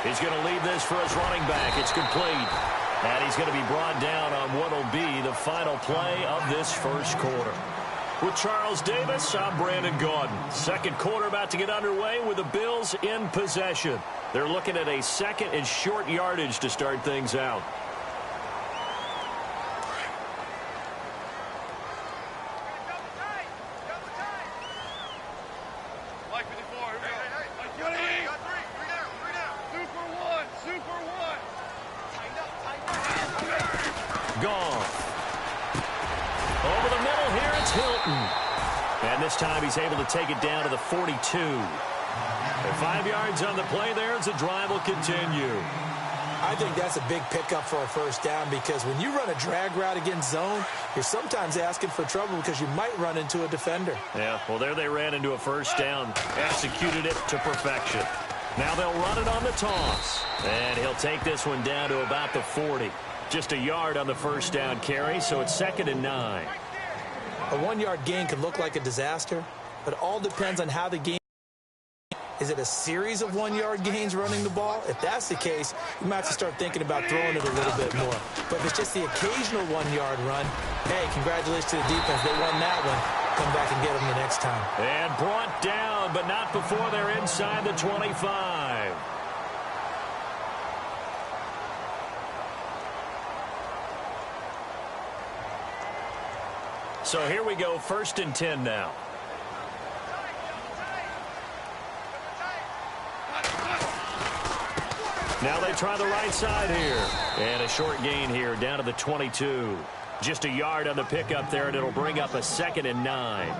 B: He's going to leave this for his running back. It's complete. And he's going to be brought down on what will be the final play of this first quarter. With Charles Davis, I'm Brandon Gaudin. Second quarter about to get underway with the Bills in possession. They're looking at a 2nd and short yardage to start things out. Gone. Over the middle here, it's Hilton. And this time he's able to take it down to the 42. And 5 yards on the play there as the drive will continue.
C: I think that's a big pickup for a first down because when you run a drag route against zone, you're sometimes asking for trouble because you might run into a defender.
B: Yeah, well, there they ran into a first down, executed it to perfection. Now they'll run it on the toss, and he'll take this one down to about the 40. Just a yard on the first down carry, so it's 2nd and 9.
C: A 1-yard gain could look like a disaster, but it all depends on how the game. Is it a series of 1-yard gains running the ball? If that's the case, you might have to start thinking about throwing it a little bit more. But if it's just the occasional 1-yard run, hey, congratulations to the defense. They won that one. Come back and get them the next time.
B: And brought down, but not before they're inside the 25. So here we go, 1st and 10 now. Now they try the right side here. And a short gain here down to the 22. Just a yard on the pickup there, and it'll bring up a 2nd and 9.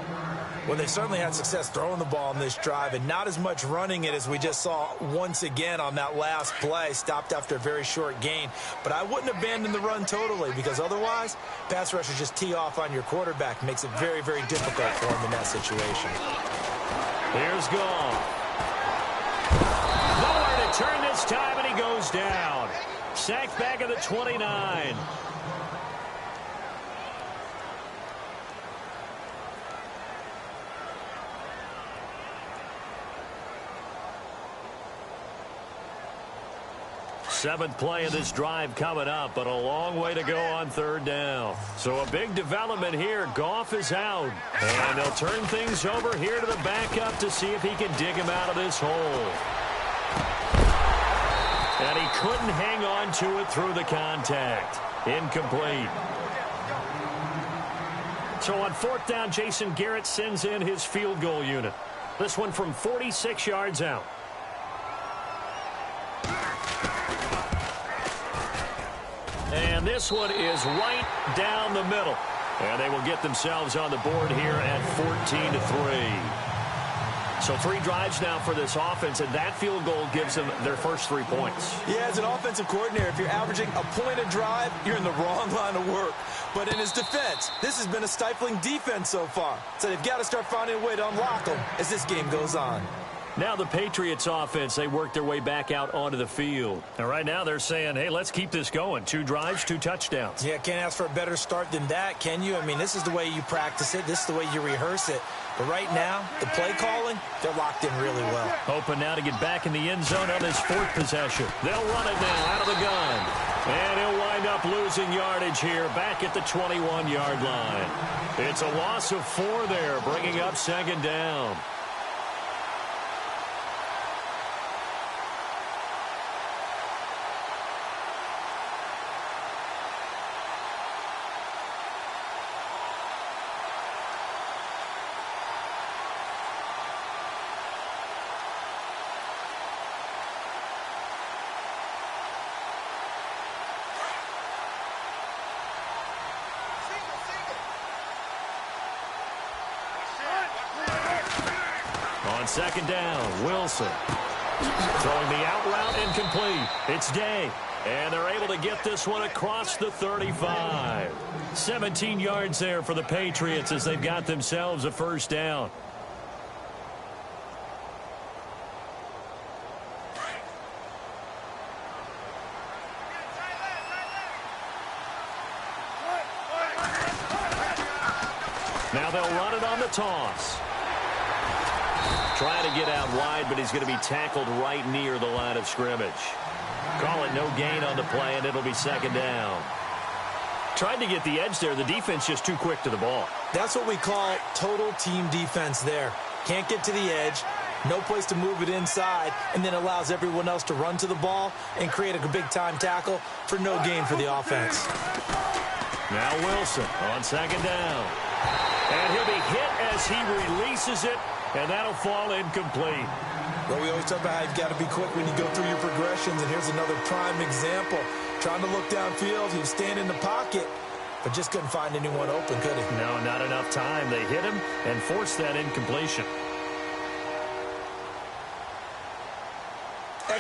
C: Well, they certainly had success throwing the ball on this drive and not as much running it as we just saw once again on that last play. Stopped after a very short gain. But I wouldn't abandon the run totally because otherwise, pass rushers just tee off on your quarterback. Makes it very, very difficult for him in that situation.
B: Here's Goff. Nowhere to turn this time, and he goes down. Sacked back at the 29. Seventh play of this drive coming up, but a long way to go on 3rd down. So a big development here. Goff is out. And they'll turn things over here to the backup to see if he can dig him out of this hole. And he couldn't hang on to it through the contact. Incomplete. So on 4th down, Jason Garrett sends in his field goal unit. This one from 46 yards out. And this one is right down the middle. And they will get themselves on the board here at 14-3. So 3 drives now for this offense, and that field goal gives them their first 3 points.
C: Yeah, as an offensive coordinator, if you're averaging a point a drive, you're in the wrong line of work. But in his defense, this has been a stifling defense so far. So they've got to start finding a way to unlock them as this game goes on.
B: Now the Patriots offense, they work their way back out onto the field. And right now they're saying, hey, let's keep this going. 2 drives, 2 touchdowns.
C: Yeah, can't ask for a better start than that, can you? I mean, this is the way you practice it. This is the way you rehearse it. But right now, the play calling, they're locked in really well.
B: Hoping now to get back in the end zone on this 4th possession. They'll run it now out of the gun. And he'll wind up losing yardage here back at the 21-yard line. It's a loss of 4 there, bringing up 2nd down. On 2nd down, Wilson throwing the out route incomplete. It's Day, and they're able to get this one across the 35. 17 yards there for the Patriots as they've got themselves a first down. Now they'll run it on the toss. Trying to get out wide, but he's going to be tackled right near the line of scrimmage. Call it no gain on the play, and it'll be 2nd down. Tried to get the edge there. The defense just too quick to the ball.
C: That's what we call total team defense there. Can't get to the edge, no place to move it inside, and then allows everyone else to run to the ball and create a big-time tackle for no gain for the offense.
B: Now Wilson on 2nd down. And he'll be hit as he releases it. And that'll fall incomplete.
C: Well, we always talk about how you've got to be quick when you go through your progressions, and here's another prime example. Trying to look downfield, he was staying in the pocket, but just couldn't find anyone open, could he?
B: No, not enough time. They hit him and forced that incompletion.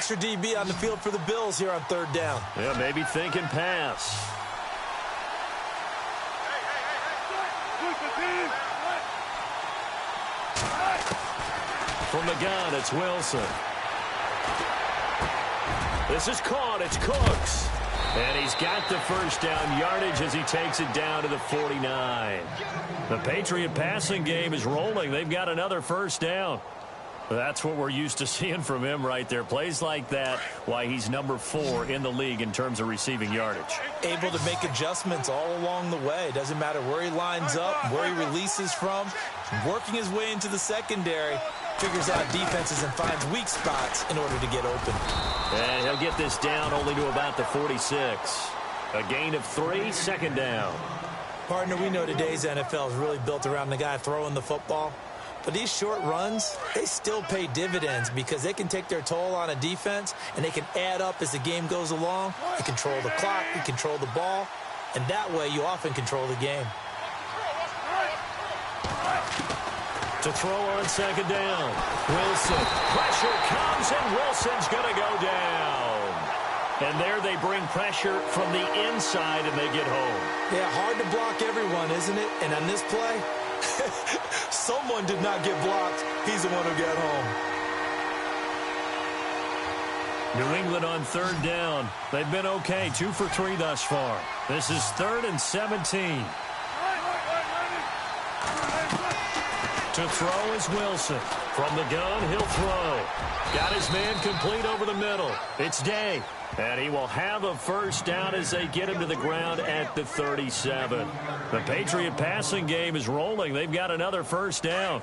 C: extra DB on the field for the Bills here on third down.
B: Yeah, maybe thinking pass. From the gun, it's Wilson. This is caught. It's Cooks. And he's got the first down yardage as he takes it down to the 49. The Patriot passing game is rolling. They've got another first down. That's what we're used to seeing from him right there. Plays like that, why he's number 4 in the league in terms of receiving yardage.
C: Able to make adjustments all along the way. Doesn't matter where he lines up, where he releases from. Working his way into the secondary. Figures out defenses and finds weak spots in order to get open.
B: And he'll get this down only to about the 46. A gain of 3, second down.
C: Partner, we know today's NFL is really built around the guy throwing the football. But these short runs, they still pay dividends because they can take their toll on a defense and they can add up as the game goes along. You control the clock, you control the ball, and that way you often control the game.
B: To throw on second down. Wilson. Pressure comes, and Wilson's going to go down. And there they bring pressure from the inside, and they get home.
C: Yeah, hard to block everyone, isn't it? And on this play, someone did not get blocked. He's the one who got home.
B: New England on third down. They've been okay, 2 for 3 thus far. This is 3rd and 17. To throw is Wilson. From the gun, he'll throw. Got his man complete over the middle. It's Day. And he will have a first down as they get him to the ground at the 37. The Patriot passing game is rolling. They've got another first down.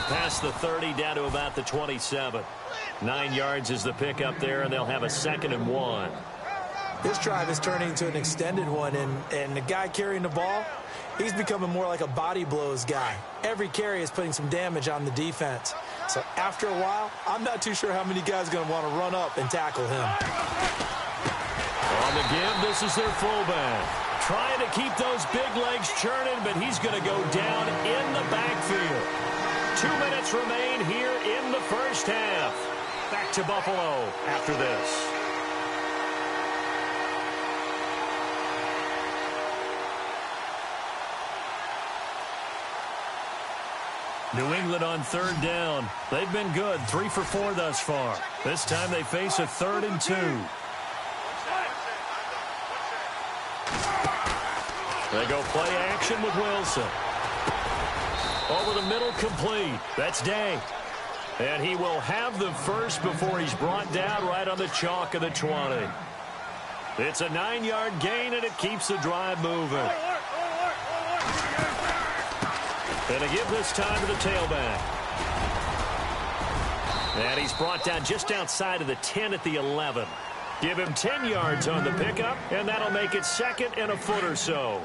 B: Past the 30 down to about the 27. 9 yards is the pickup there, and they'll have a 2nd and 1.
C: This drive is turning into an extended one, and the guy carrying the ball, he's becoming more like a body blows guy. Every carry is putting some damage on the defense. So after a while, I'm not too sure how many guys are going to want to run up and tackle him.
B: On the give, this is their fullback. Trying to keep those big legs churning, but he's going to go down in the backfield. 2 minutes remain here in the first half. Back to Buffalo after this. New England on third down. They've been good, 3 for 4 thus far. This time they face a 3rd and 2. They go play action with Wilson. Over the middle, complete. That's Day. And he will have the first before he's brought down right on the chalk of the 20. It's a 9-yard gain, and it keeps the drive moving. And a give this time to the tailback. And he's brought down just outside of the 10 at the 11. Give him 10 yards on the pickup, and that'll make it 2nd and a foot or so.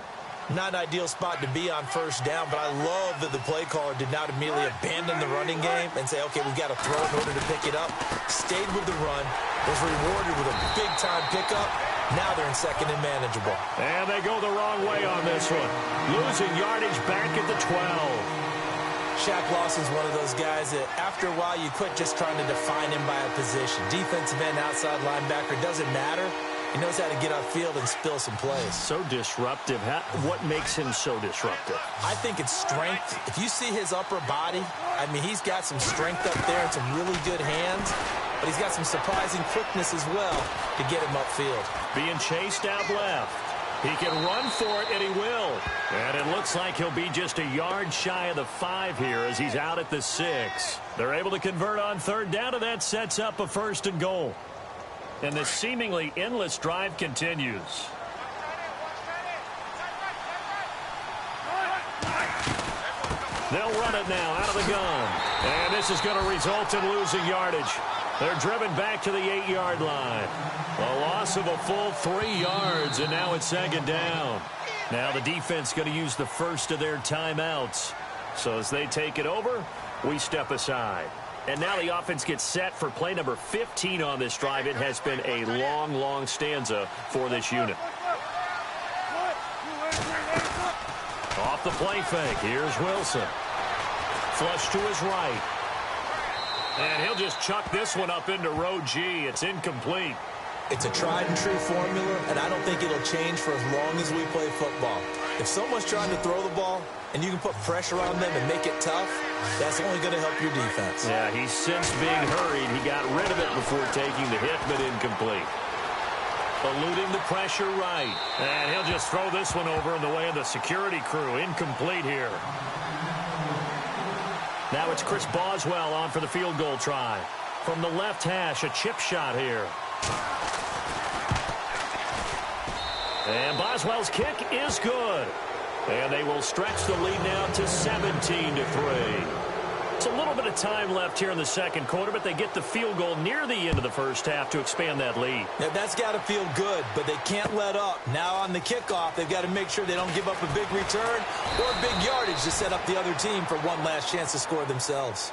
C: Not an ideal spot to be on first down, but I love that the play caller did not immediately abandon the running game and say, okay, we've got to throw in order to pick it up. Stayed with the run, was rewarded with a big-time pickup. Now they're in 2nd and manageable.
B: And they go the wrong way on this one. Losing yardage back at the 12.
C: Shaq Lawson's one of those guys that after a while you quit just trying to define him by a position. Defensive end, outside linebacker, doesn't matter. He knows how to get upfield and spill some plays.
B: So disruptive. What makes him so disruptive?
C: I think it's strength. If you see his upper body, I mean, he's got some strength up there and some really good hands, but he's got some surprising quickness as well to get him upfield.
B: Being chased out left. He can run for it, and he will. And it looks like he'll be just a yard shy of the 5 here as he's out at the 6. They're able to convert on third down, and that sets up a 1st and goal. And the seemingly endless drive continues. They'll run it now out of the gun. And this is going to result in losing yardage. They're driven back to the 8-yard line. A loss of a full 3 yards, and now it's 2nd down. Now the defense going to use the first of their timeouts. So as they take it over, we step aside. And now the offense gets set for play number 15 on this drive. It has been a long, long stanza for this unit. Off the play fake. Here's Wilson. Flush to his right. And he'll just chuck this one up into row G. It's incomplete.
C: It's a tried-and-true formula, and I don't think it'll change for as long as we play football. If someone's trying to throw the ball and you can put pressure on them and make it tough, that's only going to help your defense.
B: Yeah, he's since being hurried. He got rid of it before taking the hit, but incomplete. Eluding the pressure right. And he'll just throw this one over in the way of the security crew. Incomplete here. Now it's Chris Boswell on for the field goal try. From the left hash, a chip shot here. And Boswell's kick is good. And they will stretch the lead now to 17-3. It's a little bit of time left here in the second quarter, but they get the field goal near the end of the first half to expand that lead.
C: Yeah, that's got to feel good, but they can't let up. Now on the kickoff, they've got to make sure they don't give up a big return or big yardage to set up the other team for one last chance to score themselves.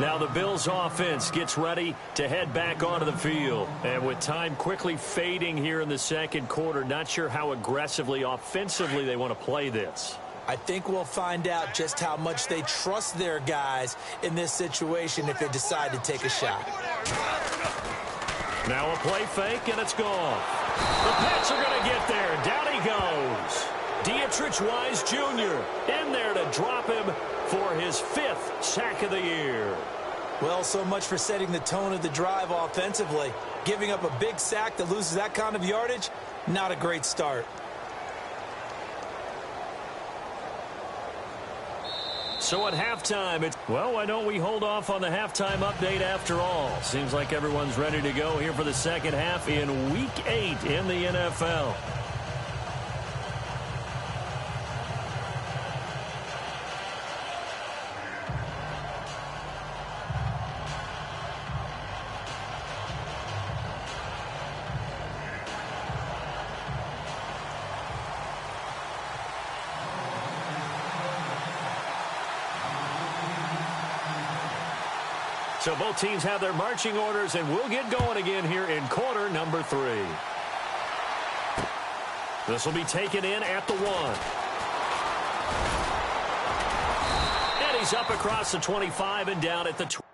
B: Now the Bills offense gets ready to head back onto the field. And with time quickly fading here in the second quarter, not sure how aggressively, offensively they want to play this.
C: I think we'll find out just how much they trust their guys in this situation if they decide to take a shot.
B: Now a play fake, and it's gone. The Pats are going to get there. Down he goes. Dietrich Wise Jr. in there to drop him for his 5th sack of the year.
C: Well, so much for setting the tone of the drive offensively. Giving up a big sack that loses that kind of yardage, not a great start.
B: So at halftime, it's, well, why don't we hold off on the halftime update after all? Seems like everyone's ready to go here for the second half in Week 8 in the NFL. So both teams have their marching orders, and we'll get going again here in quarter number 3. This will be taken in at the 1. And he's up across the 25 and down at the 20.